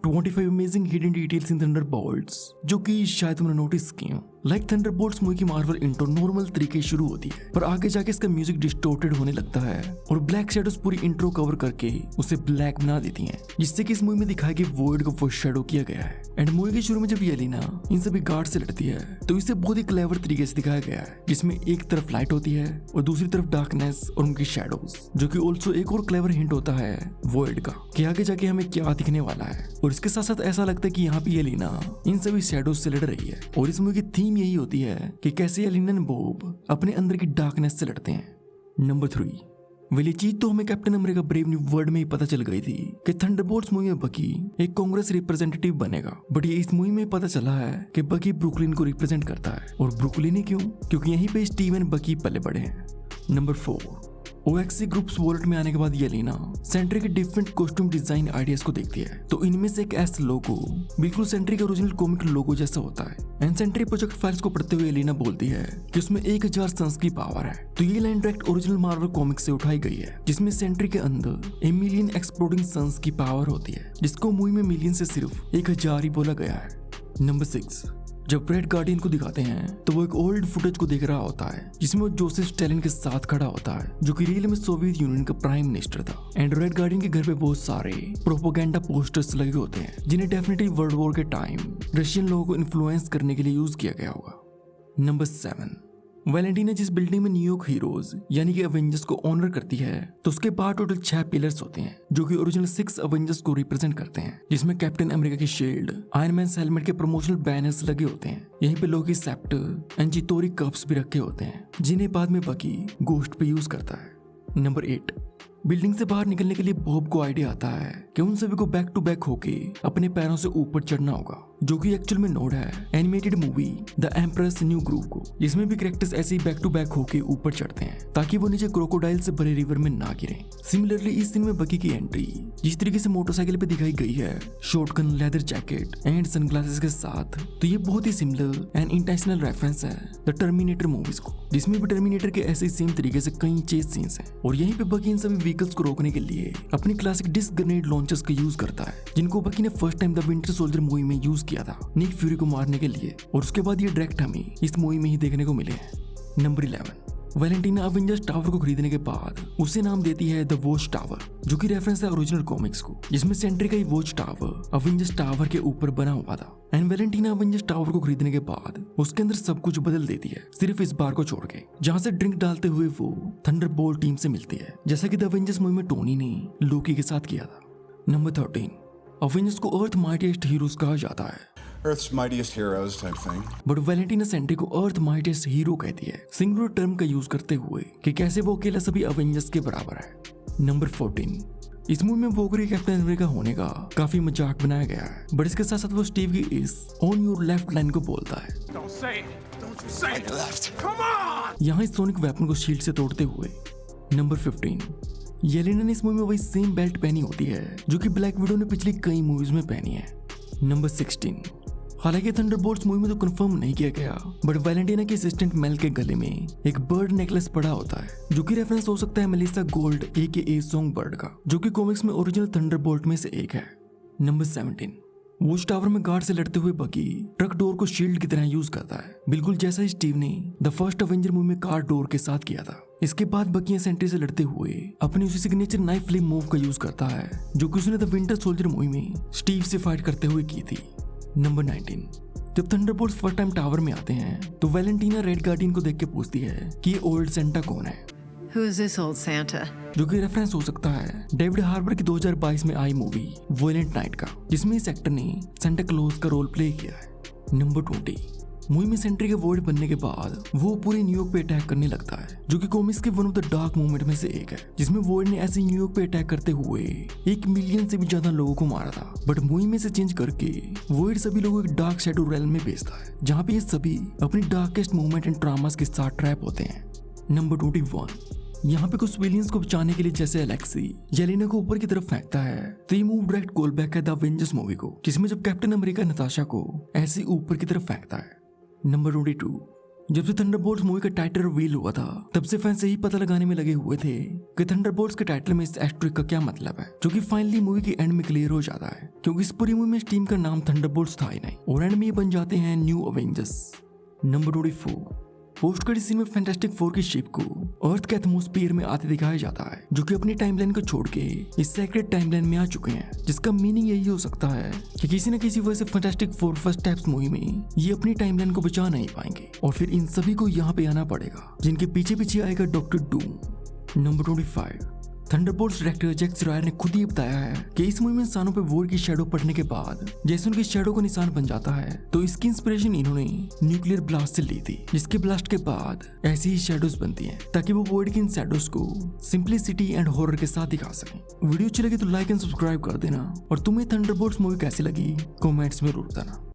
25 amazing hidden details in Thunderbolts, जो कि शायद तुमने नोटिस की हो। लाइक थंडरबोल्ट्स मूवी की मार्वल इंट्रो नॉर्मल तरीके शुरू होती है, पर आगे जाके इसका म्यूजिक डिस्टॉर्टेड होने लगता है और ब्लैक शैडोज पूरी इंट्रो कवर करके उसे ब्लैक बना देती हैं, जिससे कि इस मूवी में दिखाया गया वॉइड को फोरशैडो किया गया है। एंड मूवी के शुरू में जब येलेना इन सभी गार्ड से लड़ती है तो इसे बहुत ही क्लेवर तरीके से दिखाया गया है, जिसमें एक तरफ लाइट होती है और दूसरी तरफ डार्कनेस और उनकी शैडोज, जो कि ऑल्सो एक और क्लेवर हिंट होता है वॉइड का कि आगे जाके हमें क्या दिखने वाला है। और इसके साथ साथ ऐसा लगता है कि यहाँ पे येलेना इन सभी शैडोज से लड़ रही है और इस मूवी की थीम यही होती है कि कैसे येलेना और बॉब अपने अंदर की डार्कनेस से लड़ते हैं। नंबर 3, ये चीज तो हमें captain America brave new world में ही पता चल गई थी कि थंडरबोल्ट्स मूवी में बकी एक कांग्रेस रिप्रेजेंटेटिव बनेगा, बट ये इस मूवी में पता चला है कि बकी ब्रुकलिन को रिप्रेजेंट करता है। और ब्रुकलिन ही क्यों? क्योंकि यहीं पे स्टीव एंड बकी पले बड़े हैं। नंबर 4, ओएक्सी ग्रुप्स वॉलेट में आने के बाद येलेना सेंट्री के डिफरेंट कॉस्ट्यूम डिजाइन आइडियाज को देखती है, तो इनमें से एक एस लोगो बिल्कुल सेंट्री के ओरिजिनल कॉमिक लोगो जैसा होता है। एंड सेंट्री प्रोजेक्ट फाइल्स को पढ़ते हुए येलेना बोलती है कि उसमें 1000 सन्स की पावर है। तो ये line direct original Marvel comic से उठाई गई है, जिसमें सेंट्री के अंदर 1 मिलियन एक्सप्लोडिंग सन्स की पावर होती है, जिसको मूवी में मिलियन से सिर्फ 1000 ही बोला गया है। नंबर 6, जब रेड गार्डियन को दिखाते हैं तो वो एक ओल्ड फुटेज को देख रहा होता है, जिसमें वो जोसेफ स्टैलिन के साथ खड़ा होता है, जो कि रियल में सोवियत यूनियन का प्राइम मिनिस्टर था। एंड रेड गार्डियन के घर पे बहुत सारे प्रोपोगेंडा पोस्टर्स लगे होते हैं, जिन्हें डेफिनेटली वर्ल्ड वॉर के टाइम रशियन लोगों को इन्फ्लुएंस करने के लिए यूज किया गया होगा। नंबर 7, वैलेंटीना जिस बिल्डिंग में न्यूयॉर्क हीरोज यानी कि अवेंजर्स को ऑनर करती है, तो उसके बाहर टोटल 6 पिलर्स होते हैं, जो कि ओरिजिनल 6 अवेंजर्स को रिप्रेजेंट करते हैं, जिसमें कैप्टन अमेरिका की शील्ड, आयरन मैन हेलमेट के प्रमोशनल बैनर्स लगे होते हैं। यहीं पे लोकी सेप्टर एंड चितोरी कप्स भी रखे होते हैं, जिन्हें बाद में बकी गोस्ट पे यूज करता है। नंबर 8, बिल्डिंग से बाहर निकलने के लिए बॉब को आइडिया आता है कि उन सभी को बैक टू बैक होके अपने पैरों से ऊपर चढ़ना होगा, जो कि एक्चुअल में नोड है animated movie the Empress New Groove को, जिसमें भी कैरेक्टर्स ऐसे ही बैक टू बैक होके ऊपर चढ़ते हैं ताकि वो नीचे क्रोकोडाइल से भरे रिवर में ना गिरे। सिमिलरली इस सीन में बकी की एंट्री जिस तरीके से मोटरसाइकिल पे दिखाई गई है, shotgun, leather jacket and sunglasses के साथ, तो ये बहुत ही सिमिलर एंड इंटेंशनल रेफरेंस है द टर्मिनेटर मूवीज को, जिसमें भी टर्मिनेटर के ऐसे सेम तरीके से कई चेज सीन्स हैं। और यहीं पे बकी इन सभी व्हीकल्स को रोकने के लिए अपनी क्लासिक डिस्क ग्रेनेड लॉन्चर्स का यूज करता है, जिनको बकी ने first time the winter soldier movie में यूज किया था निक फ्यूरी को मारने के लिए, और उसके बाद ये डायरेक्ट हमें इस मूवी में ही देखने को मिले हैं। नंबर 11, वैलेंटीना अवेंजर्स टावर को खरीदने के बाद उसे नाम देती है द वॉच टावर, जो कि रेफरेंस है ओरिजिनल कॉमिक्स को, जिसमें सेंट्री का वॉच टावर अवेंजर्स टावर के ऊपर बना हुआ था। एंड वैलेंटीना अवेंजर्स टावर को खरीदने के बाद उसके अंदर सब कुछ बदल देती है, सिर्फ इस बार को छोड़ के, जहाँ से ड्रिंक डालते हुए वो थंडरबोल्ट टीम से मिलती है, जैसा कि द अवेंजर्स मूवी में टोनी ने लोकी के साथ किया था। नंबर 13, अवेंजर्स को अर्थ माइटिएस्ट हीरोज कहा जाता है, Earth's mightiest heroes type thing. But Valentina Sentry को अर्थ माइटिएस्ट हीरो कहती है, सिंगुलर टर्म का यूज करते हुए कि कैसे वो अकेला सभी अवेंजर्स के बराबर है। नंबर 14, इस मूवी में वोकरी कैप्टन अमेरिका होने का काफी मजाक बनाया गया है, बट इसके साथ साथ वो स्टीव की इस ऑन योर लेफ्ट लाइन को बोलता है। Don't say it. Don't you say it. Left. Come on. यहाँ इस सोनिक वेपन को शील्ड से तोड़ते हुए। नंबर 15, येलेना ने इस मूवी में वही सेम बेल्ट पहनी होती है जो कि ब्लैक विडो ने पिछली कई मूवीज में पहनी है। नंबर 16, हालांकि थंडरबोल्ट्स मूवी में तो कंफर्म नहीं किया गया, बट वैलेंटीना के असिस्टेंट मेल के गले में एक बर्ड नेकलेस पड़ा होता है, जो कि रेफरेंस हो सकता है Melissa gold AKA song bird का, जो कि कॉमिक्स में ओरिजिनल थंडरबोल्ट में से एक है। नंबर 17, वॉच टावर में गार्ड से लड़ते हुए बकी ट्रक डोर को शील्ड की तरह यूज करता है, बिल्कुल जैसा स्टीव ने द फर्स्ट अवेंजर मूवी में कार डोर के साथ किया था। इसके बाद बकी सेंट्री से लड़ते हुए अपनी उसी सिग्नेचर नाइफ फ्लेम मूव का यूज करता है, जो कि उसने द विंटर सोल्जर मूवी में स्टीव से फाइट करते हुए की थी। नंबर 19, जब थंडरबोल्ट्स फर्स्ट टाइम टावर में आते हैं तो वैलेंटीना रेड गार्डियन को देख के पूछती है कि ये ओल्ड सेंटा कौन है, Who is this old Santa? जो कि रेफरेंस हो सकता है डेविड हार्बर की 2022 में आई मूवी वॉयलेंट नाइट का, जिसमें इस एक्टर ने सेंटा क्लॉज का रोल प्ले किया है। नंबर 20, मूवी में सेंट्री के वॉइड बनने के बाद वो पूरे न्यूयॉर्क पे अटैक करने लगता है, जो कि कॉमिक्स के one of the dark movement में से एक है, जिसमें वॉइड ने ऐसे ही न्यूयॉर्क पे अटैक करते हुए 1 मिलियन से भी ज्यादा लोगों को मारा था। बट मूवी में से चेंज करके वॉइड सभी लोगों को एक डार्क शैडो रेल्म में भेजता है, जहाँ पे ये सभी अपनी डार्केस्ट मूवमेंट एंड ट्रामास के साथ ट्रैप होते हैं। नंबर 21, यहाँ पे कुछ विलियंस को बचाने के लिए जैसे एलेक्सी येलेना को ऊपर की तरफ फेंकता है, तो ये मूव डायरेक्ट कॉल बैक है द अवेंजर्स मूवी को, जिसमें जब कैप्टन अमेरिका नताशा को ऐसे ऊपर की तरफ फेंकता है। नंबर 22, जब से थंडरबोल्ट्स मूवी का टाइटल रिवील हुआ था तब से फैंस यही पता लगाने में लगे हुए थे कि थंडरबोल्ट्स के टाइटल में इस एस्टेरिस्क का क्या मतलब है, जो कि फाइनली मूवी के एंड में क्लियर हो जाता है, क्योंकि इस पूरी मूवी में इस टीम का नाम थंडरबोल्ट्स था ही नहीं और एंड में ये बन जाते हैं new Avengers. Number 24, post credit scene में फैंटास्टिक फोर की शिप को अर्थ के एटमॉस्फेयर में आते दिखाया जाता है, जो कि अपनी टाइमलाइन को छोड़ के इस सेक्रेट टाइमलाइन में आ चुके हैं, जिसका मीनिंग यही हो सकता है कि किसी न किसी वजह से fantastic four first types movie में ये अपनी टाइमलाइन को बचा नहीं पाएंगे और फिर इन सभी को यहाँ पे आना पड़ेगा, जिनके पीछे पीछे आएगा Doctor Doom. Number 25, Thunderbolts director Jake Schreier ने खुद ही बताया है कि इस मूवी में इंसानों पे वॉर की शैडो पड़ने के बाद जैसे उनकी शैडो का निशान बन जाता है, तो इसकी इंस्पिरेशन इन्होंने न्यूक्लियर ब्लास्ट से ली थी, जिसके ब्लास्ट के बाद ऐसी ही शैडोज बनती हैं ताकि वो वॉर की इन शैडोज को सिंपलिसिटी एंड हॉरर के साथ दिखा सकें। वीडियो अच्छी लगी तो लाइक एंड सब्सक्राइब कर देना और तुम्हें थंडरबोल्ट्स मूवी कैसी लगी कमेंट्स में जरूर बताना।